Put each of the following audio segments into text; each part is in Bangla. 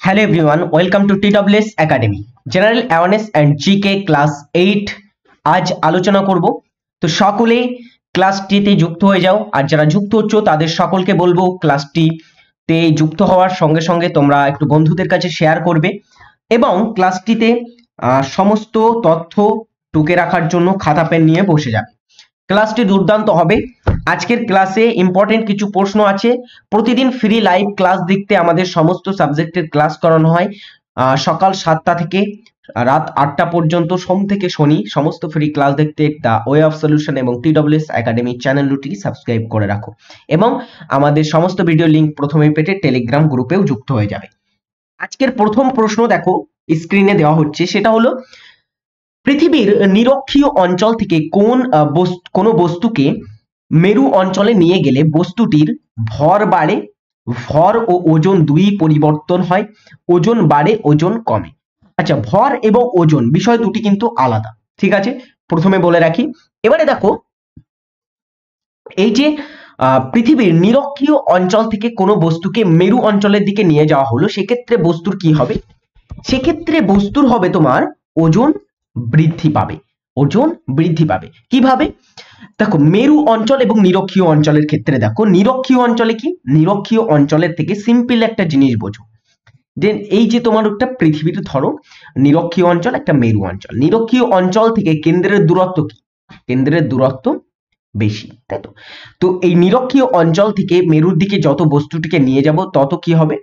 Hello everyone, welcome to TWS Academy. General Awareness and GK Class 8 আজ আলোচনা করব। তো সকলে ক্লাসটিতে যুক্ত হয়ে যাও, আর যারা যুক্ত হচ্ছ তাদের সকলকে বলবো ক্লাসটিতে যুক্ত হওয়ার সঙ্গে সঙ্গে তোমরা একটু বন্ধুদের কাছে শেয়ার করবে এবং ক্লাসটিতে সমস্ত তথ্য টুকে রাখার জন্য খাতা পেন নিয়ে বসে যাবে। ক্লাসটি দুর্দান্ত হবে। আজকের ক্লাসে ইম্পর্টেন্ট কিছু প্রশ্ন আছে। প্রতিদিন ফ্রি লাইভ ক্লাস দেখতে আমাদের সমস্ত সাবজেক্টের ক্লাস করানো হয় সকাল 7টা থেকে রাত 8টা পর্যন্ত, সোম থেকে শনি। সমস্ত ফ্রি ক্লাস দেখতে দ্য ওয়ে অফ সলিউশন এবং TWS একাডেমি চ্যানেল দুটি সাবস্ক্রাইব করে রাখো এবং আমাদের সমস্ত ভিডিও লিংক প্রথমেই পেতে টেলিগ্রাম গ্রুপেও যুক্ত হয়ে যাবে। আজকের প্রথম প্রশ্ন দেখো স্ক্রিনে দেওয়া হচ্ছে, সেটা হলো পৃথিবীর নিরক্ষীয় অঞ্চল থেকে কোন বস্তুকে মেরু অঞ্চলে নিয়ে গেলে বস্তুটির ভর বাড়ে, ভর ও ওজন দুই পরিবর্তন হয়, ওজন বাড়ে ওজন কমে। আচ্ছা, ভর এবং ওজন বিষয় দুটি কিন্তু আলাদা, ঠিক আছে, প্রথমে বলে রাখি। এবারে দেখো, এই যে পৃথিবীর নিরক্ষীয় অঞ্চল থেকে কোনো বস্তুকে মেরু অঞ্চলের দিকে নিয়ে যাওয়া হলো, সেক্ষেত্রে বস্তুর কি হবে? সেক্ষেত্রে বস্তুর হবে তোমার ওজন বৃদ্ধি পাবে, ওজন বৃদ্ধি পাবে। কিভাবে? দেখো, মেরু অঞ্চল এবং নিরক্ষীয় অঞ্চলের ক্ষেত্রে দেখো, নিরক্ষীয় অঞ্চলে কি, নিরক্ষীয় অঞ্চলের থেকে সিম্পল একটা জিনিস বোঝো, যে এই যে তোমার একটা পৃথিবীর ধরো নিরক্ষীয় অঞ্চল, একটা মেরু অঞ্চল। নিরক্ষীয় অঞ্চল থেকে কেন্দ্রের দূরত্ব কি? কেন্দ্রের দূরত্ব বেশি, তাই তো? তো এই নিরক্ষীয় অঞ্চল থেকে মেরুর দিকে যত বস্তুটিকে নিয়ে যাব তত কি হবে?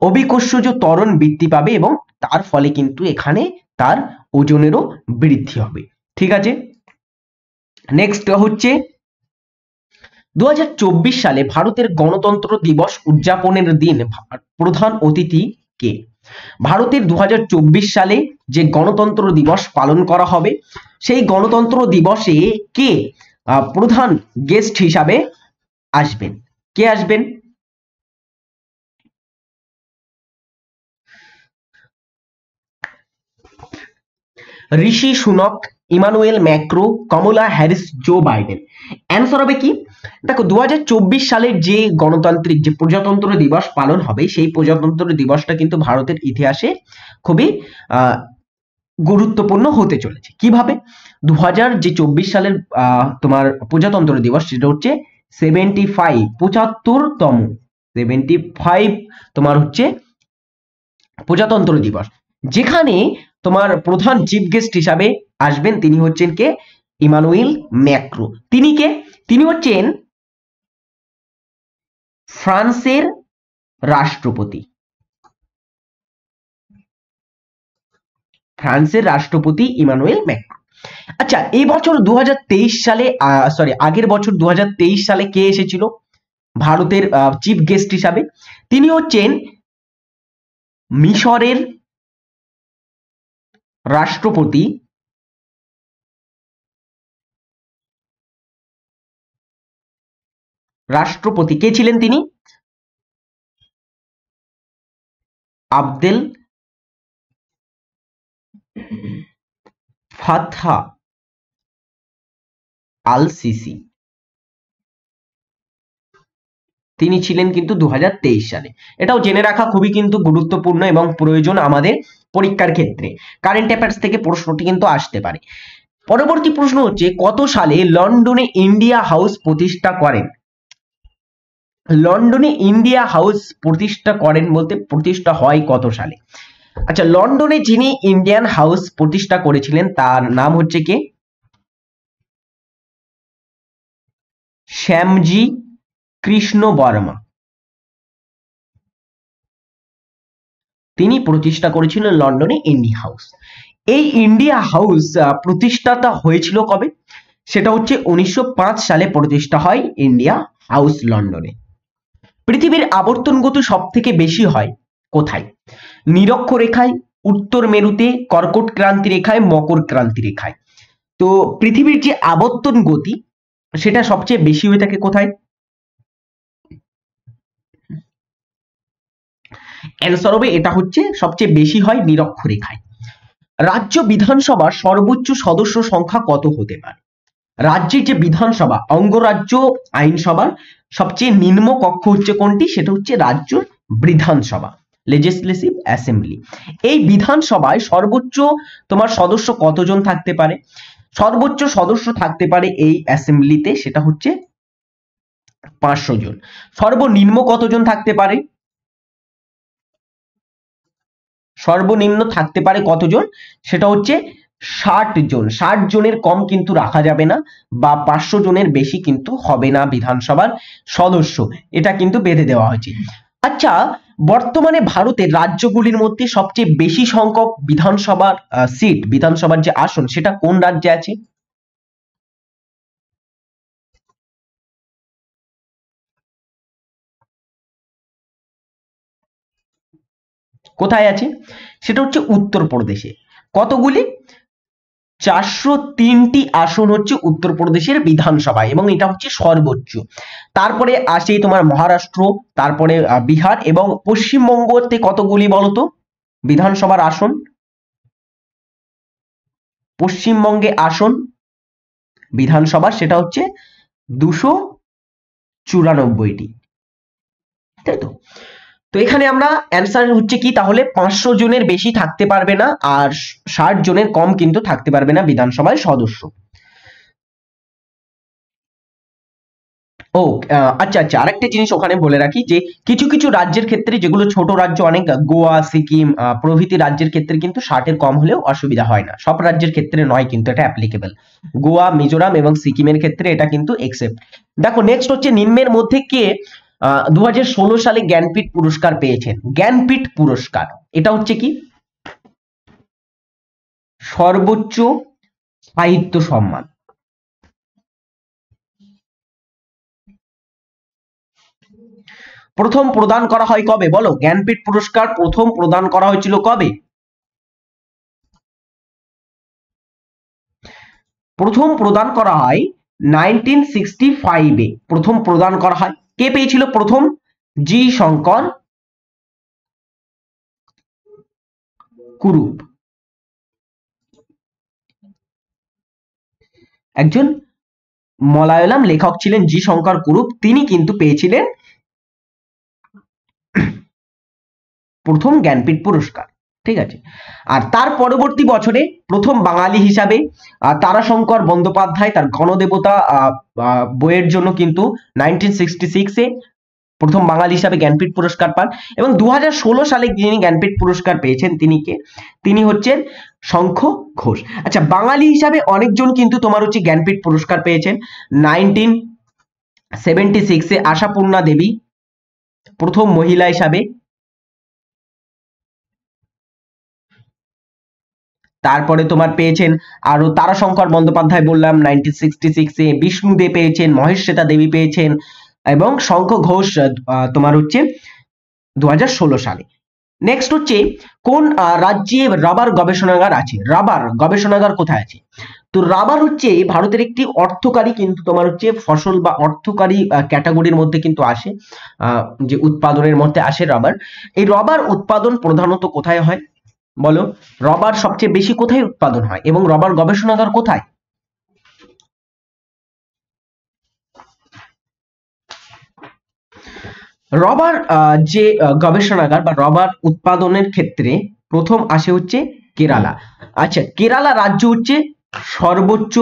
অভিকর্ষজ ত্বরণ বৃদ্ধি পাবে এবং তার ফলে কিন্তু এখানে তার ওজনেরও বৃদ্ধি হবে, ঠিক আছে। নেক্সট হচ্ছে 2024 সালে ভারতের গণতন্ত্র দিবস উদযাপনের দিন প্রধান অতিথি কে? ভারতের 2024 সালে যে গণতন্ত্র দিবস পালন করা হবে, সেই গণতন্ত্র দিবসে কে প্রধান গেস্ট হিসাবে আসবেন? কে আসবেন? ঋষি সুনক, ইমানুয়েল ম্যাক্রো, কমলা হ্যারিস, জো বাইডেন। অ্যান্সার হবে কি? দেখো, 2024 সালের যে গণতান্ত্রিক যে প্রজাতন্ত্র দিবস পালন হবে, সেই প্রজাতন্ত্র দিবসটা কিন্তু ভারতের ইতিহাসে খুবই গুরুত্বপূর্ণ হতে চলেছে। কিভাবে? 2024 সালের তোমার প্রজাতন্ত্র দিবস, সেটা হচ্ছে 75তম 75 তোমার হচ্ছে প্রজাতন্ত্র দিবস, যেখানে তোমার প্রধান চিফ গেস্ট হিসাবে আসবেন। তিনি হচ্ছেন কে? Emmanuel Macron. তিনি কে? তিনি হচ্ছেন ফ্রান্সের রাষ্ট্রপতি। ফ্রান্সের রাষ্ট্রপতি ইমানুয়েল ম্যাক্রো। আচ্ছা, এই বছর 2023 সালে আগের বছর 2023 সালে কে এসেছিল ভারতের চিফ গেস্ট হিসাবে? তিনি হচ্ছেন মিশরের রাষ্ট্রপতি কে ছিলেন? তিনি আবদেল ফাতাহ আল সিসি। তিনি ছিলেন কিন্তু 2023 সালে। এটাও জেনে রাখা খুবই কিন্তু গুরুত্বপূর্ণ এবং প্রয়োজন আমাদের পরীক্ষার ক্ষেত্রে। কারেন্ট অ্যাফেয়ার্স থেকে প্রশ্নটি কিন্তু আসতে পারে। পরবর্তী প্রশ্ন হচ্ছে, কত সালে লন্ডনে ইন্ডিয়া হাউস প্রতিষ্ঠা করেন? লন্ডনে ইন্ডিয়া হাউস প্রতিষ্ঠা করেন বলতে প্রতিষ্ঠা হয় কত সালে? আচ্ছা, লন্ডনে যিনি ইন্ডিয়ান হাউস প্রতিষ্ঠা করেছিলেন তার নাম হচ্ছে কে? শ্যামজি কৃষ্ণ বর্মা। তিনি প্রতিষ্ঠা করেছিলেন লন্ডনে ইন্ডিয়া হাউস। এই ইন্ডিয়া হাউস প্রতিষ্ঠাটা হয়েছিল কবে? সেটা হচ্ছে 1905 সালে প্রতিষ্ঠা হয় ইন্ডিয়া হাউস লন্ডনে। পৃথিবীর আবর্তন গতি সব থেকে বেশি হয় কোথায়? নিরক্ষরেখায়, উত্তর মেরুতে, কর্কট ক্রান্তি রেখায়, মকর ক্রান্তি রেখায়। তো পৃথিবীর যে আবর্তন গতি সেটা সবচেয়ে বেশি হয়ে থাকে কোথায়? অ্যান্সার হবে, এটা হচ্ছে সবচেয়ে বেশি হয় নিরক্ষরেখায়। রাজ্য বিধানসভার সর্বোচ্চ সদস্য সংখ্যা কত হতে পারে? রাজ্যের যে বিধানসভা, অঙ্গরাজ্য আইনসভার সবচেয়ে নিম্ন কক্ষ হচ্ছে কোনটি? সেটা হচ্ছে রাজ্য বিধানসভা। Legislative assembly. এই বিধানসভায় সর্বোচ্চ তোমার সদস্য কতজন থাকতে পারে? সর্বোচ্চ সদস্য থাকতে পারে এই অ্যাসেম্বলিতে, সেটা হচ্ছে 500 জন। সর্বনিম্ন কতজন থাকতে পারে? সর্বনিম্ন থাকতে পারে কতজন? সেটা হচ্ছে 60 জন। 60 জনের কম কিন্তু রাখা যাবে না, বা 500 জনের বেশি কিন্তু হবে না বিধানসভার সদস্য, এটা কিন্তু বেঁধে দেওয়া হয়েছে। আচ্ছা, বর্তমানে ভারতের রাজ্যগুলির মধ্যে সবচেয়ে বেশি সংখ্যক বিধানসভার সিট, বিধানসভার যে আসন, সেটা কোন রাজ্যে আছে? কোথায় আছে? সেটা হচ্ছে উত্তরপ্রদেশে। কতগুলি? 403টি আসন হচ্ছে উত্তরপ্রদেশের বিধানসভায়, এবং এটা হচ্ছে সর্বোচ্চ। তারপরে আসে তোমার মহারাষ্ট্র, তারপরে বিহার, এবং পশ্চিমবঙ্গতে কতগুলি বলতো বিধানসভার আসন? পশ্চিমবঙ্গে আসন বিধানসভা সেটা হচ্ছে 294টি, তাই তো? তো এখানে আমরা অ্যান্সার হচ্ছে কি, তাহলে 500 জনের বেশি থাকতে পারবে না, আর 60 জনের কম কিন্তু থাকতে পারবে না বিধানসভায় সদস্য। ও আচ্ছা আচ্ছা, আরেকটা জিনিস ওখানে বলে রাখি, যে কিছু কিছু রাজ্যের ক্ষেত্রে, যেগুলো ছোট রাজ্য অনেক, গোয়া, সিকিম প্রভৃতি রাজ্যের ক্ষেত্রে কিন্তু 60-এর কম হলেও অসুবিধা হয় না। সব রাজ্যের ক্ষেত্রে নয় কিন্তু এটা অ্যাপ্লিকেবল। গোয়া, মিজোরাম এবং সিকিমের ক্ষেত্রে এটা কিন্তু এক্সেপ্ট। দেখো নেক্সট হচ্ছে, নিম্নের মধ্যে কে 2016 সালে জ্ঞানপীঠ পুরস্কার পেয়েছেন? জ্ঞানপীঠ পুরস্কার এটা হচ্ছে কি? সর্বোচ্চ সাহিত্য সম্মান। প্রথম প্রদান করা হয় কবে বলো? জ্ঞানপীঠ পুরস্কার প্রথম প্রদান করা হয়েছিল কবে? প্রথম প্রদান করা হয় 1965-এ প্রথম প্রদান করা হয়। কে পেয়েছিল প্রথম? জি শঙ্কর কুরুপ, একজন মালায়ালাম লেখক ছিলেন জি শঙ্কর কুরুপ, তিনি কিন্তু পেয়েছিলেন প্রথম জ্ঞানপীঠ পুরস্কার। ঠিক আছে। আর তার পরবর্তী বছরে প্রথম বাঙালি হিসাবে তারাশঙ্কর বন্দ্যোপাধ্যায় তার গণদেবতা বইয়ের জন্য কিন্তু 1966-এ প্রথম বাঙালি হিসাবে জ্ঞানপীঠ পুরস্কার পান। এবং 2016 সালে যিনি জ্ঞানপীঠ পুরস্কার পেয়েছেন তিনি হচ্ছেন শঙ্খ ঘোষ। আচ্ছা, বাঙালি হিসাবে অনেকজন কিন্তু তোমার হচ্ছে জ্ঞানপীঠ পুরস্কার পেয়েছেন। 1976-এ আশাপূর্ণা দেবী প্রথম মহিলা হিসাবে, তারপরে তোমার পেয়েছেন আরো তারাশঙ্কর বন্দ্যোপাধ্যায় বললাম 1966-এ, বিষ্ণু দে পেয়েছেন, মহেশ শ্বেতা দেবী পেয়েছেন, এবং শঙ্খ ঘোষ তোমার হচ্ছে 2016 সালে। নেক্সট হচ্ছে, কোন রাজ্যে রাবার গবেষণাগার আছে? রাবার গবেষণাগার কোথায় আছে? তো রাবার হচ্ছে ভারতের একটি অর্থকারী, কিন্তু তোমার হচ্ছে ফসল বা অর্থকারী ক্যাটাগরির মধ্যে কিন্তু আসে, যে উৎপাদনের মধ্যে আসে রাবার। এই রাবার উৎপাদন প্রধানত কোথায় হয় বলো? রাবার সবচেয়ে বেশি কোথায় উৎপাদন হয়, এবং রাবার গবেষণাগার কোথায়? রাবার যে গবেষণাগার বা রাবার উৎপাদনের ক্ষেত্রে প্রথম আসে হচ্ছে কেরালা। আচ্ছা, কেরালা রাজ্য হচ্ছে সর্বোচ্চ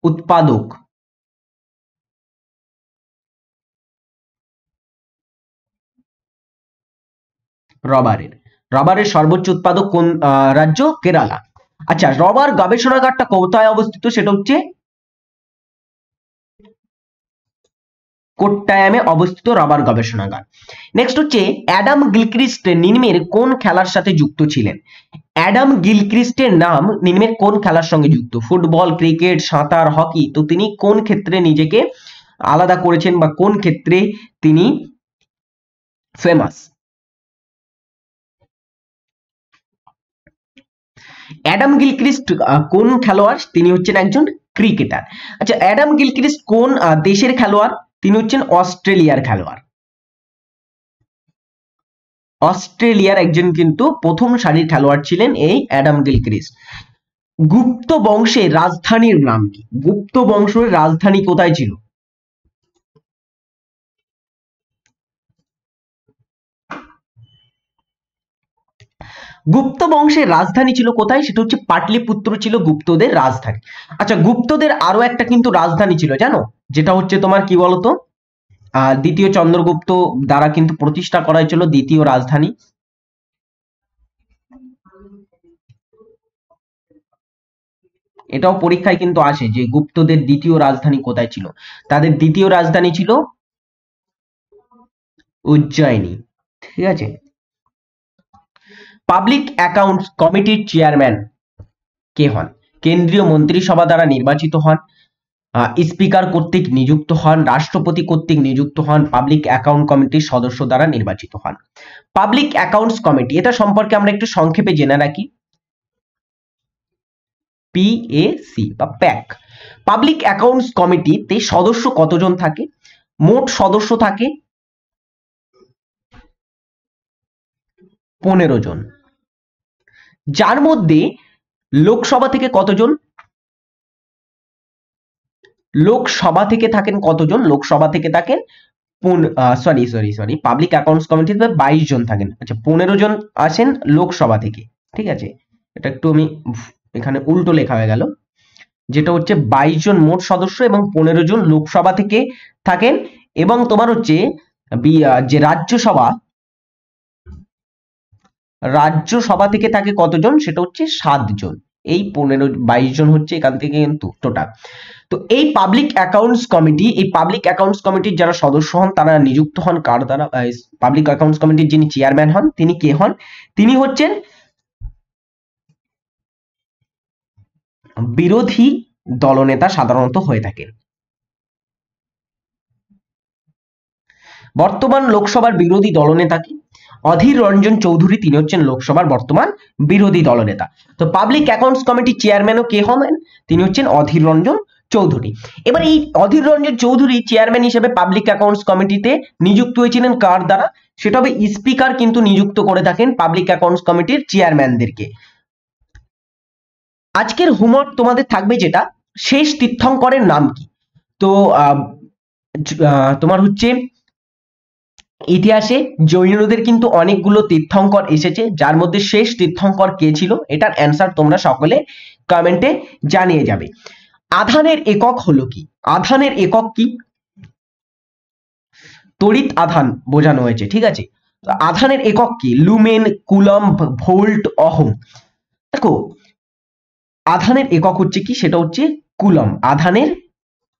উৎপাদক রাবারের সর্বোচ্চ উৎপাদক কোন রাজ্য? কেরালা। আচ্ছা, রাবার গবেষণাগারটা কোথায় অবস্থিত? সেটা হচ্ছে কোট্টায়ামে অবস্থিত রাবার গবেষণাগার। নেক্সট হচ্ছে, অ্যাডাম গিলক্রিস্ট নিম্নের কোন খেলার সাথে যুক্ত ছিলেন? অ্যাডাম গিলক্রিস্টের নাম নিম্নের কোন খেলার সঙ্গে যুক্ত? ফুটবল, ক্রিকেট, সাঁতার, হকি? তো তিনি কোন ক্ষেত্রে নিজেকে আলাদা করেছেন, বা কোন ক্ষেত্রে তিনি ফেমাস? অ্যাডাম গিলক্রিস্ট কোন খেলোয়াড়? তিনি হচ্ছেন একজন ক্রিকেটার। আচ্ছা, অ্যাডাম গিলক্রিস্ট কোন দেশের খেলোয়াড়? তিনি হচ্ছেন অস্ট্রেলিয়ার খেলোয়াড়। অস্ট্রেলিয়ার একজন কিন্তু প্রথম সারির খেলোয়াড় ছিলেন এই অ্যাডাম গিলক্রিস্ট। গুপ্ত বংশের রাজধানীর নাম কি? গুপ্ত বংশের রাজধানী কোথায় ছিল? গুপ্ত বংশের রাজধানী ছিল কোথায়? সেটা হচ্ছে পাটলিপুত্র ছিল গুপ্তদের রাজধানী। আচ্ছা, গুপ্তদের আরো একটা কিন্তু রাজধানী ছিল জানো, যেটা হচ্ছে তোমার কি বলতো, দ্বিতীয় চন্দ্রগুপ্ত দ্বারা কিন্তু প্রতিষ্ঠা করা হয়েছিল দ্বিতীয় রাজধানী। এটাও পরীক্ষায় কিন্তু আসে যে গুপ্তদের দ্বিতীয় রাজধানী কোথায় ছিল। তাদের দ্বিতীয় রাজধানী ছিল উজ্জয়িনী। ঠিক আছে। পাবলিক অ্যাকাউন্টস কমিটির চেয়ারম্যান কে হন? কেন্দ্রীয় মন্ত্রিসভা দ্বারা নির্বাচিত হন, স্পিকার কর্তৃক নিযুক্ত হন, রাষ্ট্রপতি কর্তৃক নিযুক্ত হন, পাবলিক অ্যাকাউন্ট কমিটির সদস্য দ্বারা নির্বাচিত হন। পাবলিক অ্যাকাউন্টস কমিটি, এটা সম্পর্কে আমরা একটু সংক্ষেপে জেনে রাখি। পিএসি বা প্যাক। পাবলিক অ্যাকাউন্টস কমিটিতে সদস্য কতজন থাকে? মোট সদস্য থাকে 15 জন, যার মধ্যে লোকসভা থেকে কতজন? লোকসভা থেকে থাকেন কতজন? লোকসভা থেকে থাকেন পাবলিক অ্যাকাউন্টস কমিটিতে 22 জন থাকেন। আচ্ছা, 15 জন আসেন লোকসভা থেকে। ঠিক আছে, এটা একটু আমি এখানে উল্টো লেখা হয়ে গেল, যেটা হচ্ছে 22 জন মোট সদস্য এবং 15 জন লোকসভা থেকে থাকেন। এবং তোমার হচ্ছে যে রাজ্যসভা থেকে থাকে কতজন? সেটা হচ্ছে 7 জন। এই 22 জন হচ্ছে এখান থেকে কিন্তু টোটাল। তো এই পাবলিক অ্যাকাউন্টস কমিটির যারা সদস্য হন তারা নিযুক্ত হন কার দ্বারা? পাবলিক অ্যাকাউন্টস কমিটির যিনি চেয়ারম্যান হন তিনি কে হন? তিনি হচ্ছেন বিরোধী দলনেতা সাধারণত হয়ে থাকেন। বর্তমান লোকসভার বিরোধী দলনেতা কি? অধীর রঞ্জন চৌধুরী, তিনি হচ্ছেন লোকসভার বর্তমান বিরোধী দলনেতা। তো পাবলিক অ্যাকাউন্টস কমিটির চেয়ারম্যানও কে হবেন? তিনি হচ্ছেন অধীর রঞ্জন চৌধুরী। এবার এই অধীর রঞ্জন চৌধুরী চেয়ারম্যান হিসেবে পাবলিক অ্যাকাউন্টস কমিটিতে নিযুক্ত হয়েছিলেন কার দ্বারা? সেটা হবে স্পিকার কিন্তু নিযুক্ত করে থাকেন পাবলিক অ্যাকাউন্টস কমিটির চেয়ারম্যানদেরকে। আজকের হোমওয়ার্ক তোমাদের থাকবে যেটা, শেষ তীর্থঙ্করের নাম কি? তো তোমার হচ্ছে ইতিহাসে জৈনদের কিন্তু অনেকগুলো তীর্থঙ্কর এসেছে, যার মধ্যে শেষ তীর্থঙ্কর কে ছিল এটার অ্যান্সার তোমরা সকলে কমেন্টে জানিয়ে যাবে। আধানের একক হলো কি? আধানের একক কি? তড়িৎ আধান বোঝানো হয়েছে। ঠিক আছে, তো আধানের একক কি? লুমেন, কুলম্ব, ভোল্ট, অহম। দেখো, আধানের একক হচ্ছে কি? সেটা হচ্ছে কুলম্ব। আধানের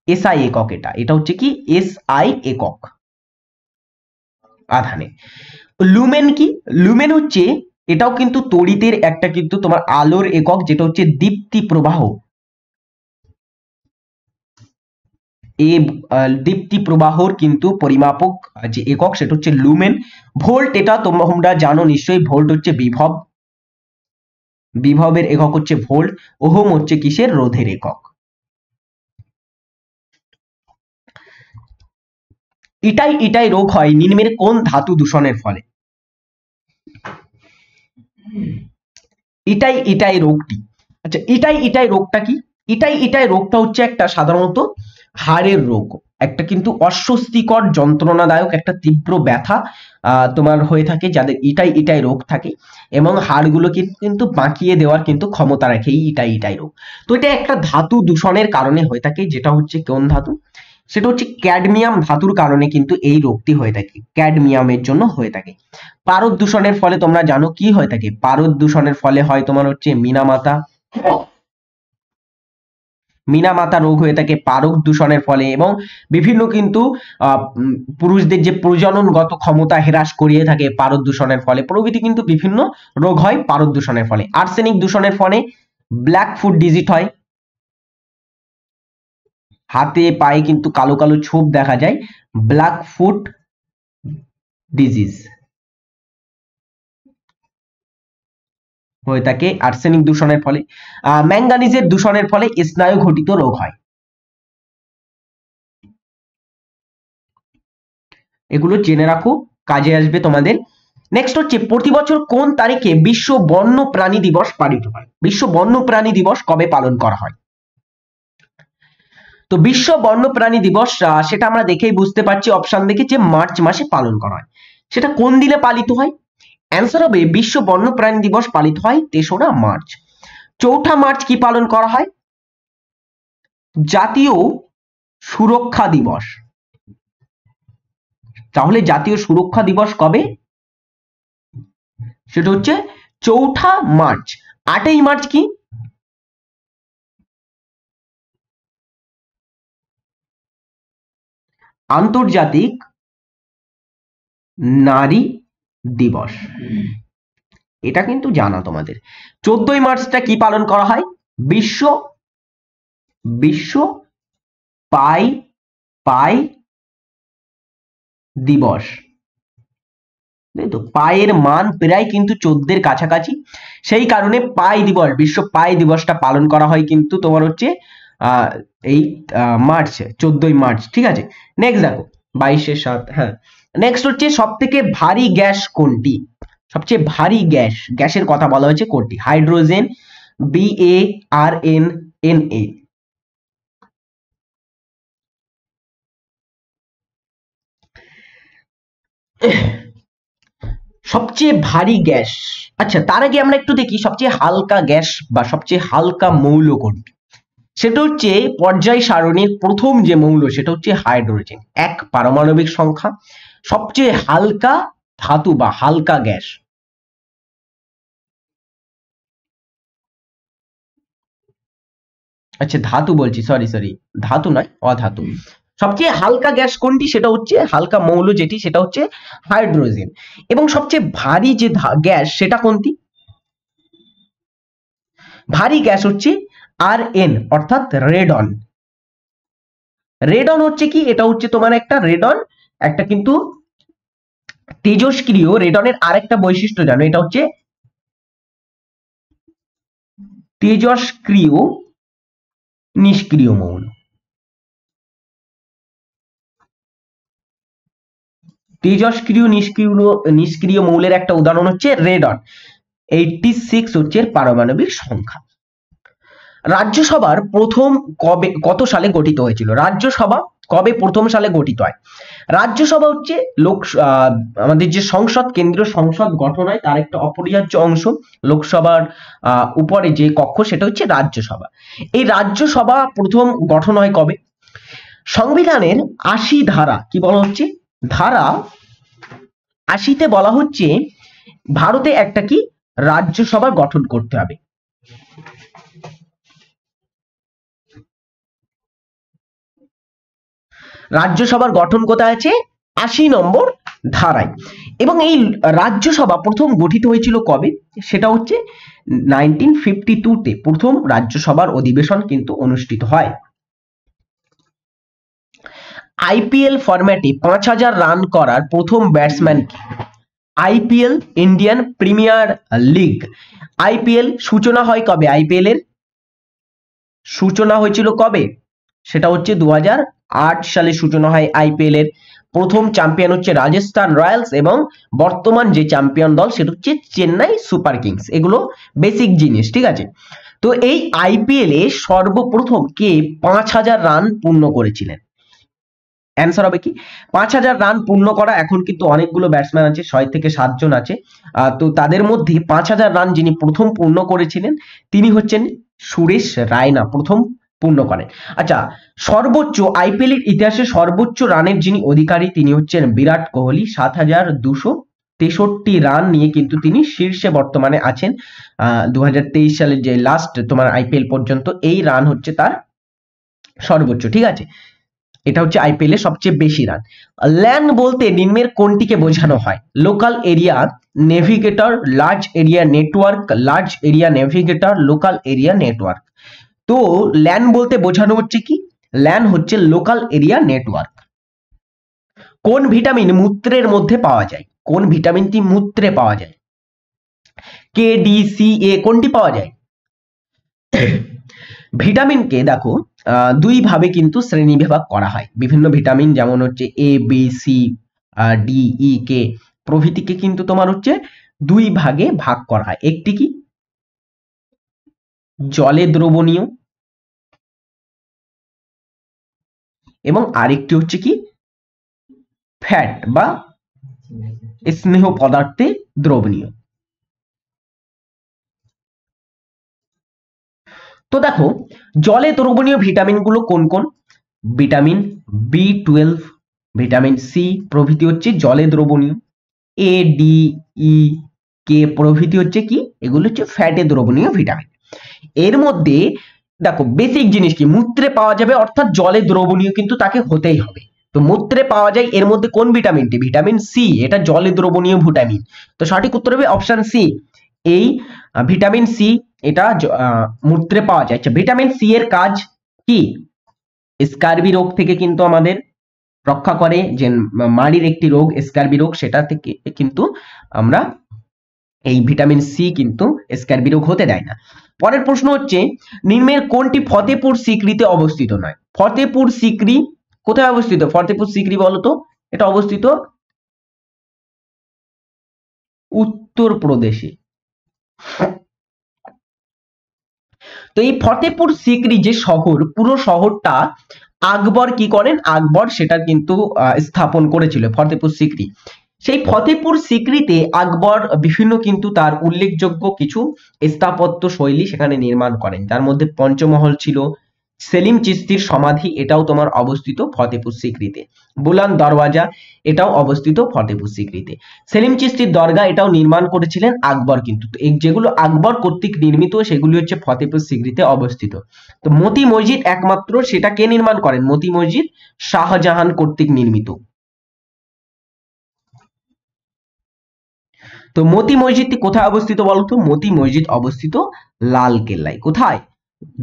এসআই একক, এটা হচ্ছে কি? এসআই একক আধানে। লুমেন কি? লুমেন হচ্ছে, এটাও কিন্তু তড়িতের একটা কিন্তু তোমার আলোর একক, যেটা হচ্ছে দীপ্তি প্রবাহ। এই দীপ্তি প্রবাহর কিন্তু পরিমাপক যে একক সেটা হচ্ছে লুমেন। ভোল্ট, এটা তোমরা জানো নিশ্চয়ই, ভোল্ট হচ্ছে বিভব, বিভবের একক হচ্ছে ভোল্ট। ওহম হচ্ছে কিসের? রোধের একক। ইটাই রোগ হয় নিম্নের কোন ধাতু দূষণের ফলে? ইটাই রোগটি, আচ্ছা ইটাই রোগটা কি? ইটাই রোগটা হচ্ছে একটা সাধারণত হাড়ের রোগ, একটা কিন্তু অস্বস্তিকর যন্ত্রণাদায়ক একটা তীব্র ব্যথা তোমার হয়ে থাকে যাদের ইটাই রোগ থাকে, এবং হাড়গুলোকে কিন্তু বাঁকিয়ে দেওয়ার কিন্তু ক্ষমতা রাখে এই ইটাই রোগ। তো এটা একটা ধাতু দূষণের কারণে হয়ে থাকে, যেটা হচ্ছে কোন ধাতু? সেটা হচ্ছে ক্যাডমিয়াম ধাতুর কারণে কিন্তু এই রোগটি হয়ে থাকে, ক্যাডমিয়ামের জন্য হয়ে থাকে। পারদ দূষণের ফলে তোমরা জানো কি হয়ে থাকে? পারদ দূষণের ফলে হয় তোমার হচ্ছে মিনামাতা রোগ হয়ে থাকে পারদ দূষণের ফলে, এবং বিভিন্ন কিন্তু পুরুষদের যে প্রজননগত ক্ষমতা হ্রাস করিয়ে থাকে পারদ দূষণের ফলে, প্রভৃতি কিন্তু বিভিন্ন রোগ হয় পারদ দূষণের ফলে। আর্সেনিক দূষণের ফলে ব্ল্যাক ফুট ডিজিজ হয়, হাতে পায়ে কিন্তু কালো কালো ছোপ দেখা যায়, ব্ল্যাক ফুট ডিজিজ হয়ে থাকে আর্সেনিক দূষণের ফলে। ম্যাঙ্গানিজের দূষণের ফলে স্নায়ু ঘটিত রোগ হয়। এগুলো জেনে রাখো, কাজে আসবে তোমাদের। নেক্সট হচ্ছে, প্রতি বছর কোন তারিখে বিশ্ব বন্য প্রাণী দিবস পালিত হয়? বিশ্ব বন্য প্রাণী দিবস কবে পালন করা হয়? তো বিশ্ব বন্য প্রাণী দিবস সেটা আমরা দেখেই বুঝতে পারছি, অপশন দেখে, যে মার্চ মাসে পালন করা হয়। সেটা কোন দিনে পালিত হয়? অ্যান্সার হবে বিশ্ব বন্যপ্রাণী দিবস পালিত হয় 3রা মার্চ। 4ঠা মার্চ কি পালন করা হয়? জাতীয় সুরক্ষা দিবস। তাহলে জাতীয় সুরক্ষা দিবস কবে? সেটা হচ্ছে 4ঠা মার্চ। 8ই মার্চ কি? আন্তর্জাতিক নারী দিবস। এটা কিন্তু জানা তোমাদের। 14ই মার্চটা কি পালন করা হয়? বিশ্ব বিশ্ব পাই দিবস। তো পায়ের মান প্রায় কিন্তু 14 কাছাকাছি, সেই কারণে পাই দিবস, বিশ্ব পাই দিবসটা পালন করা হয় কিন্তু তোমার হচ্ছে এই মার্চ, 14ই মার্চ। ঠিক আছে, নেক্সট দেখো 22/7। হ্যাঁ, নেক্সট হচ্ছে সব থেকে ভারী গ্যাস কোনটি? সবচেয়ে ভারী গ্যাসের কথা বলা হয়েছে কোনটি? Hydrogen, BARNNA। সবচেয়ে ভারী গ্যাস। আচ্ছা, তার আগে আমরা একটু দেখি সবচেয়ে হালকা গ্যাস বা সবচেয়ে হালকা মৌল কোনটি। সেটা হচ্ছে পর্যায় সারণীর প্রথম যে মৌল সেটা হচ্ছে হাইড্রোজেন, 1 পারমাণবিক সংখ্যা, সবচেয়ে হালকা ধাতু বা হালকা গ্যাস। আচ্ছা, ধাতু বলছি, সরি ধাতু নয়, অধাতু। সবচেয়ে হালকা গ্যাস কোনটি? সেটা হচ্ছে হালকা মৌল যেটি সেটা হচ্ছে হাইড্রোজেন। এবং সবচেয়ে ভারী যে গ্যাস সেটা কোনটি? ভারী গ্যাস হচ্ছে Rn, অর্থাৎ রেডন। রেডন হচ্ছে কি? এটা হচ্ছে তোমার একটা রেডন, একটা কিন্তু তেজস্ক্রিয়। রেডনের আরেকটা বৈশিষ্ট্য জানো, এটা হচ্ছে তেজস্ক্রিয় নিষ্ক্রিয় মৌল। তেজস্ক্রিয় নিষ্ক্রিয় মৌলের একটা উদাহরণ হচ্ছে রেডন। 86 হচ্ছে পারমাণবিক সংখ্যা। রাজ্যসভার প্রথম কত সালে গঠিত হয়েছিল? রাজ্যসভা কবে প্রথম সালে গঠিত হয়? রাজ্যসভা হচ্ছে আমাদের যে সংসদ, কেন্দ্রীয় সংসদ গঠন হয় তার একটা অপরিহার্য অংশ। লোকসভার উপরে যে কক্ষ সেটা হচ্ছে রাজ্যসভা। এই রাজ্যসভা প্রথম গঠন হয় কবে? সংবিধানের 80 ধারা কি বলা হচ্ছে? ধারা 80তে বলা হচ্ছে ভারতে একটা কি রাজ্যসভা গঠন করতে হবে। রাজ্যসভার গঠন কোথায় আছে? 80 নম্বর ধারায়। এবং এই রাজ্যসভা প্রথম গঠিত হয়েছিল কবে? সেটা হচ্ছে 1952-তে প্রথম রাজ্যসভার অধিবেশন কিন্তু অনুষ্ঠিত হয়। আইপিএল ফরম্যাটে 5000 রান করার প্রথম ব্যাটসম্যান কে? IPL, Indian Premier League. IPL সূচনা হয় কবে? আইপিএল এর সূচনা হয়েছিল কবে? সেটা হচ্ছে 2008 সালে সূচনা হয় আইপিএল এর। প্রথম চ্যাম্পিয়ন হচ্ছে রাজস্থান রয়্যালস এবং বর্তমান যে চ্যাম্পিয়ন দল সেটা হচ্ছে চেন্নাই সুপার কিংস। এগুলো বেসিক জিনিস, ঠিক আছে। তো এই আইপিএল এ সর্বপ্রথম কে 5000 রান পূর্ণ করেছিলেন? অ্যান্সার হবে কি 5000 রান পূর্ণ করা। এখন কিন্তু অনেকগুলো ব্যাটসম্যান আছে, 6 থেকে 7 জন আছে। তো তাদের মধ্যে 5000 রান যিনি প্রথম পূর্ণ করেছিলেন তিনি হচ্ছেন সুরেশ রায়না, প্রথম পূর্ণ করেন। আচ্ছা, সর্বোচ্চ আইপিএল এর ইতিহাসে সর্বোচ্চ রানের যিনি অধিকারী তিনি হচ্ছেন বিরাট কোহলি, 7263 রান নিয়ে কিন্তু তিনি শীর্ষে বর্তমানে আছেন। 2023 সালের যে লাস্ট তোমার আইপিএল পর্যন্ত এই রান হচ্ছে তার সর্বোচ্চ, ঠিক আছে। এটা হচ্ছে আইপিএল এর সবচেয়ে বেশি রান। ল্যান বলতে নিম্নের কোনটিকে বোঝানো হয়? Local area navigator, large area network, large area navigator, local area network. তো ল্যান বলতে বোঝানো হচ্ছে কি? ল্যান হচ্ছে লোকাল এরিয়া নেটওয়ার্ক। কোন ভিটামিন মূত্রের মধ্যে পাওয়া যায়? কোন ভিটামিনটি মূত্রে পাওয়া যায়? কে, ডি, সি, এ কোনটি পাওয়া যায়? ভিটামিনকে দেখো দুই ভাবে কিন্তু শ্রেণীবিভাগ করা হয়। বিভিন্ন ভিটামিন যেমন হচ্ছে এ, বি, সি, ডি, ই, কে প্রভৃতিকে কিন্তু তোমার হচ্ছে দুই ভাগে ভাগ করা হয়। একটি কি জলে দ্রবণীয় এবং আরেকটি হচ্ছে কি ফ্যাট বা স্নেহ পদার্থে দ্রবণীয়। তো দেখো জলে দ্রবণীয় ভিটামিনগুলো কোন কোন? ভিটামিন B12, ভিটামিন সি প্রভৃতি হচ্ছে জলে দ্রবণীয়। এ, ডি, ই, কে প্রভৃতি হচ্ছে কি? এগুলো হচ্ছে ফ্যাটে দ্রবণীয় ভিটামিন। এর মধ্যে দেখো বেসিক জিনিস কি, মূত্রে পাওয়া যাবে, অর্থাৎ জলে দ্রবণীয় কিন্তু তাকে হতেই হবে। তো মূত্রে পাওয়া যায় এর মধ্যে কোন ভিটামিনটি? ভিটামিন সি, এটা জলে দ্রবণীয় ভিটামিন। তো সঠিক উত্তর হবে অপশন সি। এই ভিটামিন সি এটা মূত্রে পাওয়া যায়। আচ্ছা, ভিটামিন সি এর কাজ কি? স্কারবি রোগ থেকে কিন্তু আমাদের রক্ষা করে, যে মাড়ির একটি রোগ স্কারবি রোগ, সেটা থেকে কিন্তু আমরা এই ভিটামিন সি কিন্তু স্কারবি রোগ হতে দেয় না। পরের প্রশ্ন হচ্ছে নিম্নের কোনটি ফতেপুর সিক্রিতে অবস্থিত নয়? ফতেপুর সিক্রি কোথায় অবস্থিত? ফতেপুর সিক্রি বলতো, এটা অবস্থিত উত্তরপ্রদেশে। তো এই ফতেপুর সিক্রি যে শহর, পুরো শহরটা আকবর কি করেন? আকবর সেটা কিন্তু স্থাপন করেছিল ফতেপুর সিক্রি। সেই ফতেপুর সিক্রিতে আকবর বিভিন্ন কিন্তু তার উল্লেখযোগ্য কিছু স্থাপত্য শৈলী সেখানে নির্মাণ করেন, যার মধ্যে পঞ্চমহল ছিল, সেলিম চিশতির সমাধি এটাও তোমার অবস্থিত ফতেপুর সিক্রিতে, বুলান দরওয়াজা এটাও অবস্থিত ফতেপুর সিক্রিতে, সেলিম চিশতির দরগা এটাও নির্মাণ করেছিলেন আকবর কিন্তু। তো এই যেগুলো আকবর কর্তৃক নির্মিত সেগুলি হচ্ছে ফতেপুর সিক্রিতে অবস্থিত। তো মতি মসজিদ একমাত্র সেটা কে নির্মাণ করেন? মতি মসজিদ শাহজাহান কর্তৃক নির্মিত। তো মতি মসজিদটি কোথায় অবস্থিত বলতো? মতি মসজিদ অবস্থিত লাল কেল্লায়। কোথায়?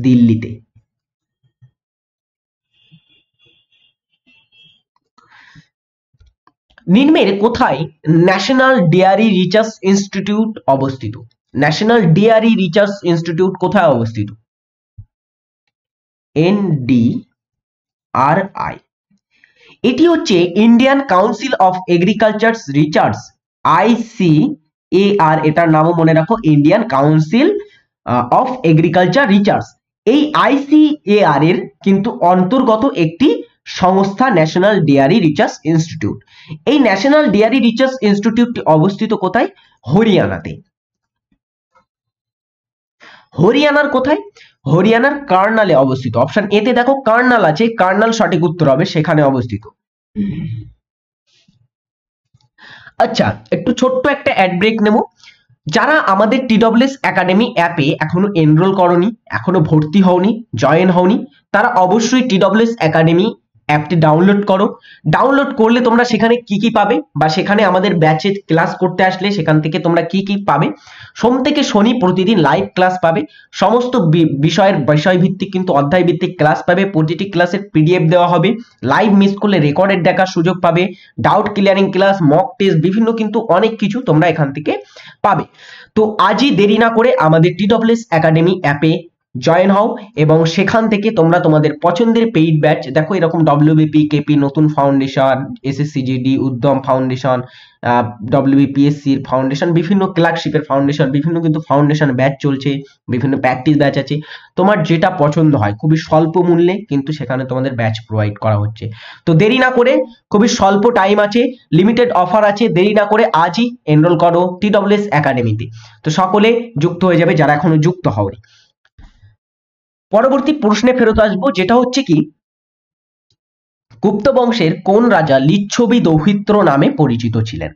দিল্লিতে। নিম্নের কোথায় ন্যাশনাল ডেয়ারি রিসার্চ ইনস্টিটিউট অবস্থিত? ন্যাশনাল ডেয়ারি রিসার্চ ইনস্টিটিউট কোথায় অবস্থিত? NDRI। এটি হচ্ছে Indian council of agriculture research, ICAR, এটার নামও মনে রাখো, Indian council of agriculture research. এই ICAR এর কিন্তু অন্তর্গত একটি সংস্থা ন্যাশনাল ডেয়ারি রিসার্চ ইনস্টিটিউট। এই ন্যাশনাল ডেয়ারি রিসার্চ ইনস্টিটিউটটি অবস্থিত কোথায়? হরিয়ানাতে। হরিয়ানার কোথায়? হরিয়ানার কার্নালে অবস্থিত। অপশন এ তে দেখো কার্নাল আছে, কার্নাল সঠিক উত্তর হবে, সেখানে অবস্থিত। আচ্ছা, একটু ছোট্ট একটা অ্যাড ব্রেক নেব। যারা আমাদের TWS একাডেমি অ্যাপে এখনো এনরোল করনি, এখনো ভর্তি হওনি, জয়েন হওনি, তারা অবশ্যই TWS একাডেমি অ্যাপটি ডাউনলোড করো। ডাউনলোড করলে তোমরা সেখানে কি কি পাবে, বা সেখানে আমাদের ব্যাচে ক্লাস করতে আসলে সেখান থেকে তোমরা কি কি পাবে? সোম থেকে শনি প্রতিদিন লাইভ ক্লাস পাবে, সমস্ত বিষয় ভিত্তিক কিন্তু অধ্যায় ভিত্তিক ক্লাস পাবে, প্রতিটি ক্লাসের PDF দেওয়া হবে, লাইভ মিস করলে রেকর্ডেড দেখার সুযোগ পাবে, doubt clearing class, mock test, বিভিন্ন কিন্তু অনেক কিছু তোমরা এখান থেকে পাবে। তো আজই দেরি না করে আমাদের TWS একাডেমি অ্যাপে জয়েন হও এবং সেখান থেকে তোমরা তোমাদের পছন্দের পেইড ব্যাচ, দেখো এরকম WBP, KP নতুন ফাউন্ডেশন, SSCGD উদ্যম ফাউন্ডেশন, WBPSC ফাউন্ডেশন, বিভিন্ন ক্লার্কশিপের ফাউন্ডেশন, বিভিন্ন কিন্তু ফাউন্ডেশন ব্যাচ চলছে, বিভিন্ন প্র্যাকটিস ব্যাচ আছে। তোমার যেটা পছন্দ হয় খুবই স্বল্প মূল্যে কিন্তু সেখানে তোমাদের ব্যাচ প্রোভাইড করা হচ্ছে। তো দেরি না করে, খুবই স্বল্প টাইম আছে, লিমিটেড অফার আছে, দেরি না করে আজই এনরোল করো TWS একাডেমিতে। তো সকলে যুক্ত হয়ে যাবে যারা এখনো যুক্ত হওনি। পরবর্তী প্রশ্নে ফেরত আসবো, যেটা হচ্ছে কি গুপ্ত বংশের কোন রাজা লিচ্ছবি দৌহিত্র নামে পরিচিত ছিলেন?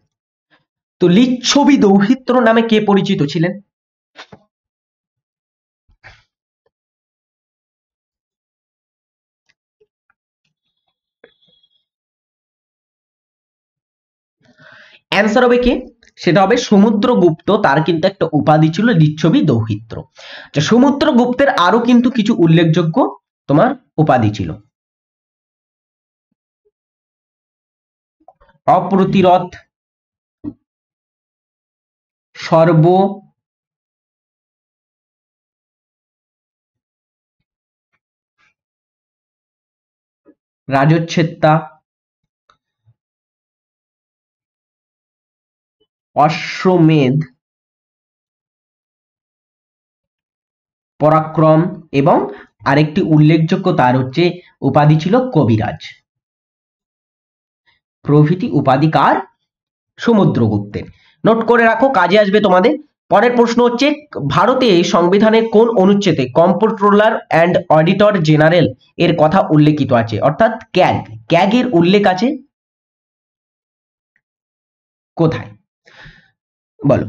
তো লিচ্ছবি দৌহিত্র নামে কে পরিচিত ছিলেন? অ্যান্সার হবে কে? সেটা হবে সমুদ্রগুপ্ত, তার কিন্তু একটা উপাধি ছিল লিচ্ছবি দৌহিত্র। সমুদ্রগুপ্তের আরো কিন্তু কিছু উল্লেখযোগ্য তোমার উপাধি ছিল। অপ্রতিরোধ, সর্ব রাজচ্ছেত্তা, অশ্বমেধ পরাক্রম, এবং আরেকটি উল্লেখযোগ্য তার হচ্ছে উপাধি ছিল কবিরাজ, প্রভৃতি উপাধি কার? সমুদ্রগুপ্তের। নোট করে রাখো, কাজে আসবে তোমাদের। পরের প্রশ্ন হচ্ছে, ভারতে সংবিধানের কোন অনুচ্ছেদে কম্পট্রোলার অ্যান্ড অডিটর জেনারেল এর কথা উল্লেখিত আছে? অর্থাৎ ক্যাগ এর উল্লেখ আছে কোথায়? বলো।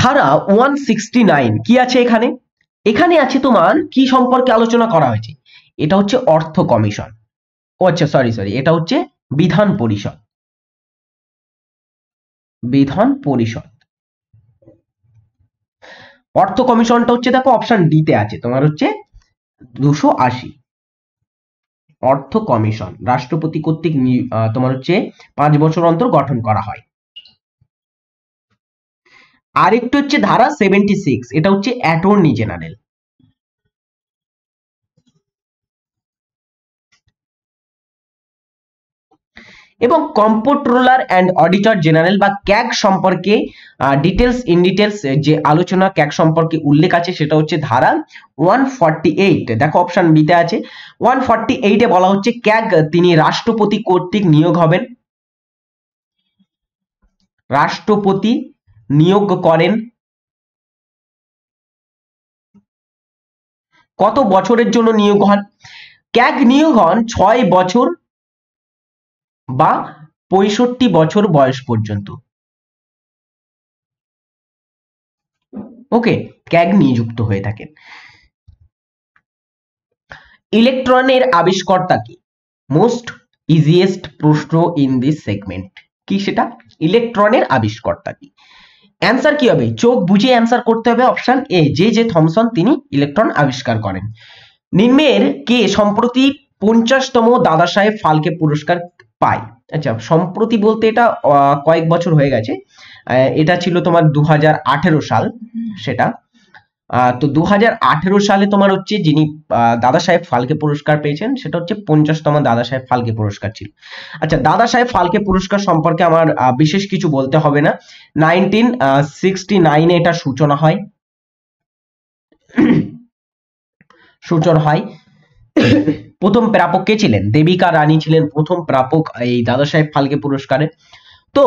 ধারা 169 কি আছে এখানে? এখানে আছে তোমার কি সম্পর্কে আলোচনা করা হয়েছে? এটা হচ্ছে অর্থ কমিশন। ও আচ্ছা, সরি, এটা হচ্ছে বিধান পরিষদ। বিধান পরিষদ। অর্থ কমিশনটা হচ্ছে, দেখো অপশন ডি তে আছে তোমার, হচ্ছে 280। অর্থ কমিশন রাষ্ট্রপতি কর্তৃক তোমার হচ্ছে 5 বছর অন্তর গঠন করা হয়। আরেকটু হচ্ছে ধারা 76, এটা হচ্ছে অ্যাটর্নি জেনারেল। এবং কম্পট্রোলার অ্যান্ড অডিটর জেনারেল বা ক্যাগ সম্পর্কে ডিটেলস যে আলোচনা ক্যাগ সম্পর্কে উল্লেখ আছে সেটা হচ্ছে ধারা 148। দেখো অপশন বি তে আছে 148 এ বলা হচ্ছে ক্যাগ তিনি রাষ্ট্রপতি কর্তৃক নিয়োগ হবেন। রাষ্ট্রপতি নিয়োগ করেন। কত বছরের জন্য নিয়োগ হন? ক্যাগ নিয়োগ হন 6 বছর বা 65 বছর বয়স পর্যন্ত। ওকে, ক্যাগ নিযুক্ত হয়ে থাকেন। ইলেকট্রনের আবিষ্কর্তা কি? মোস্ট ইজিয়েস্ট প্রশ্ন ইন দিস সেগমেন্ট। কি সেটা? ইলেকট্রনের আবিষ্কর্তা কি? অ্যান্সার কি হবে? চোখ বুঝে অ্যান্সার করতে হবে। অপশন এ, জে থমসন, তিনি ইলেকট্রন আবিষ্কার করেন। নিম্নের কে সম্প্রতি 50তম দাদা সাহেব ফালকে পুরস্কার পায়? আচ্ছা, সম্প্রতি বলতে এটা কয়েক বছর হয়ে গেছে। এটা ছিল তোমার 2018 সাল সেটা। তো 2018 সালে তোমার হচ্ছে যিনি দাদা সাহেব ফালকে পুরস্কার পেয়েছেন সেটা হচ্ছে 50তম দাদা সাহেব ফালকে পুরস্কার ছিল। আচ্ছা, দাদা সাহেব ফালকে পুরস্কার সম্পর্কে আমার বিশেষ কিছু বলতে হবে না। 1969 এ এটা সূচনা হয়। প্রথম প্রাপক কে ছিলেন? দেবিকা রানী ছিলেন প্রথম প্রাপক এই দাদা সাহেব ফালকে পুরস্কারে। তো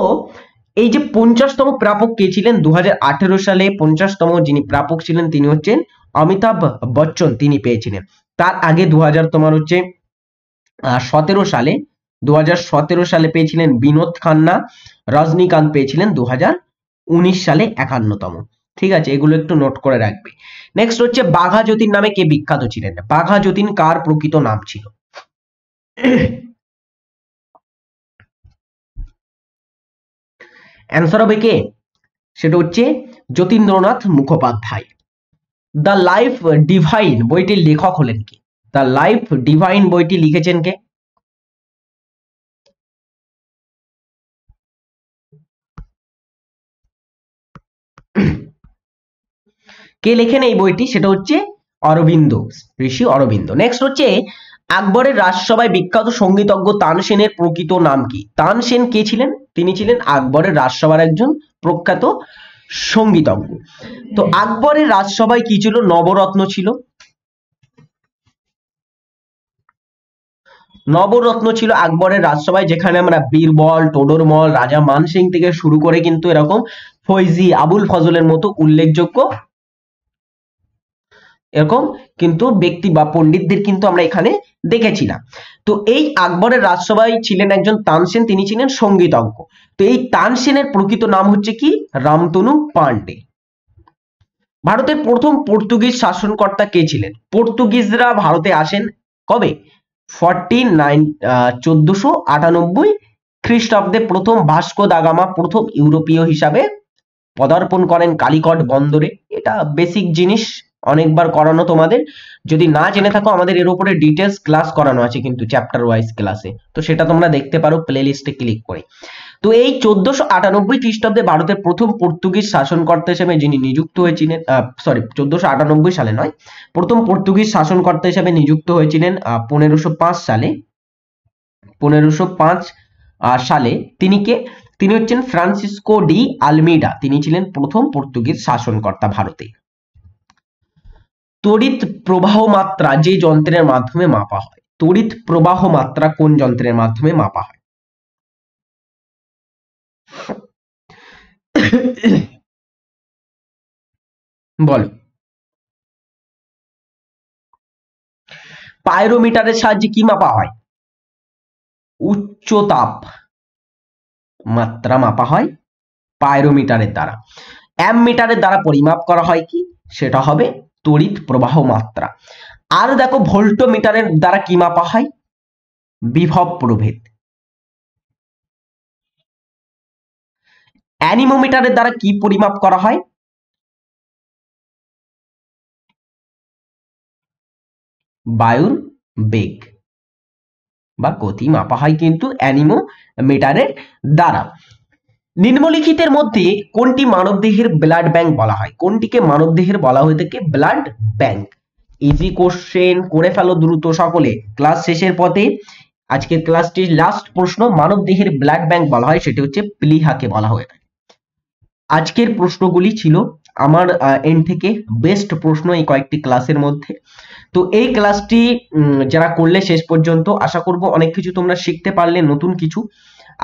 এই যে 50তম প্রাপক কে ছিলেন? 2018 সালে 50তম যিনি প্রাপক ছিলেন তিনি হচ্ছেন অমিতাভ বচ্চন, তিনি পেয়েছিলেন। তার আগে 2017 সালে পেয়েছিলেন বিনোদ খান্না। রজনীকান্ত পেয়েছিলেন 2019 সালে 51তম। ঠিক আছে, এগুলো একটু নোট করে রাখবে। নেক্সট হচ্ছে, বাঘা যতীন নামে কে বিখ্যাত ছিলেন? বাঘা যতীন কার প্রকৃত নাম ছিল? অ্যান্সার হবে কে? সেটা হচ্ছে Jatindranath Mukhopadhyay. The life divine বইটির লেখক হলেন কে? দ্য লাইফ ডিভাইন বইটি লিখেছেন কে? কে লেখেন এই বইটি? সেটা হচ্ছে অরবিন্দ, ঋষি অরবিন্দ। নেক্সট হচ্ছে, আকবরের রাজসভায় বিখ্যাত সঙ্গীতজ্ঞ তানসেনের প্রকৃত নাম কি? তানসেন কে ছিলেন? তিনি ছিলেন আকবরের রাজসভার একজন প্রখ্যাত সঙ্গীতজ্ঞ। তো আকবরের রাজসভায় কি ছিল? নবরত্ন ছিল। নবরত্ন ছিল আকবরের রাজসভায়, যেখানে আমরা বীরবল, টোডরমল, রাজা মানসিং থেকে শুরু করে কিন্তু এরকম ফৈজি, আবুল ফজলের মতো উল্লেখযোগ্য এরকম কিন্তু ব্যক্তি বা পণ্ডিতদের কিন্তু আমরা এখানে দেখেছিলাম। তো এই আকবরের রাজসভায় ছিলেন একজন তানসেন, তিনি ছিলেন সঙ্গীতজ্ঞ। তো এই তানসেনের প্রকৃত নাম হচ্ছে কি? রামতনু পান্ডে। ভারতের প্রথম পর্তুগিজ শাসনকর্তা কে ছিলেন? পর্তুগিজরা ভারতে আসেন কবে? 1498 খ্রিস্টাব্দে প্রথম ভাস্কো দা গামা প্রথম ইউরোপীয় হিসাবে পদার্পণ করেন কালিকট বন্দরে। এটা বেসিক জিনিস, অনেকবার করানো তোমাদের। যদি না জেনে থাকো, আমাদের এর উপরে ডিটেলস ক্লাস করানো আছে কিন্তু চ্যাপ্টার ওয়াইজ ক্লাসে, তো সেটা তোমরা দেখতে পারো প্লে লিস্টে ক্লিক করে। তো এই 1498 খ্রিস্টাব্দে ভারতের প্রথম পর্তুগিজ শাসনকর্তা হিসেবে যিনি নিযুক্ত হয়েছিলেন, 1498 সালে নয়, প্রথম পর্তুগিজ শাসনকর্তা হিসেবে নিযুক্ত হয়েছিলেন 1505 সালে। 1505 সালে তিনি কে? তিনি হচ্ছেন ফ্রান্সিসকো ডি আলমিডা, তিনি ছিলেন প্রথম পর্তুগিজ শাসনকর্তা ভারতে। তড়িৎ প্রবাহ মাত্রা যে যন্ত্রের মাধ্যমে মাপা হয়, তড়িৎ প্রবাহ মাত্রা কোন যন্ত্রের মাধ্যমে মাপা হয়? বলো। পাইরোমিটারের সাহায্যে কি মাপা হয়? উচ্চ তাপ মাত্রা মাপা হয় পাইরোমিটারের দ্বারা। অ্যামমিটারের দ্বারা পরিমাপ করা হয় কি? সেটা হবে তড়িৎ প্রবাহ মাত্রা। আর দেখো ভোল্টোমিটারের দ্বারা কি মাপা হয়? বিভব প্রভেদ। অ্যানিমোমিটারের দ্বারা কি পরিমাপ করা হয়? বায়ুর বেগ বা গতি মাপা হয় কিন্তু অ্যানিমোমিটারের দ্বারা। নিম্নলিখিতের মধ্যে কোনটি মানবদেহের ব্লাড ব্যাংক বলা হয়? কোনটিকে মানবদেহের বলা হয়ে থাকে ব্লাড ব্যাংক? ইজি কোশ্চেন, করে ফেলো দ্রুত সকলে, ক্লাস শেষের পথে। আজকের ক্লাসটির লাস্ট প্রশ্ন, মানবদেহের ব্লাড ব্যাংক বলা হয় সেটি হচ্ছে প্লিহাকে বলা হয়ে থাকে। আজকের প্রশ্নগুলি ছিল আমার এন্ড থেকে বেস্ট প্রশ্ন এই কয়েকটি ক্লাসের মধ্যে। তো এই ক্লাসটি যারা করলে শেষ পর্যন্ত, আশা করব অনেক কিছু তোমরা শিখতে পারলে, নতুন কিছু।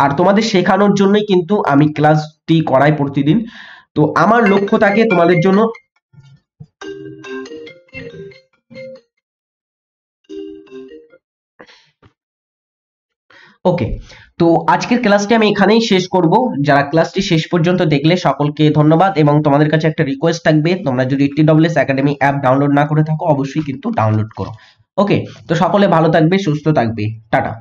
আর তোমাদের শেখানোর জন্যই কিন্তু আমি ক্লাসটি করাই প্রতিদিন। তো আমার লক্ষ্য থাকে তোমাদের জন্য ওকে। তো আজকের ক্লাসটি আমি এখানেই শেষ করব। যারা ক্লাসটি শেষ পর্যন্ত দেখলে সকলকে ধন্যবাদ, এবং তোমাদের কাছে একটা রিকোয়েস্ট থাকবে, তোমরা যদি TWS একাডেমি অ্যাপ ডাউনলোড না করে থাকো অবশ্যই কিন্তু ডাউনলোড করো। ওকে, তো সকলে ভালো থাকবে, সুস্থ থাকবে, টাটা।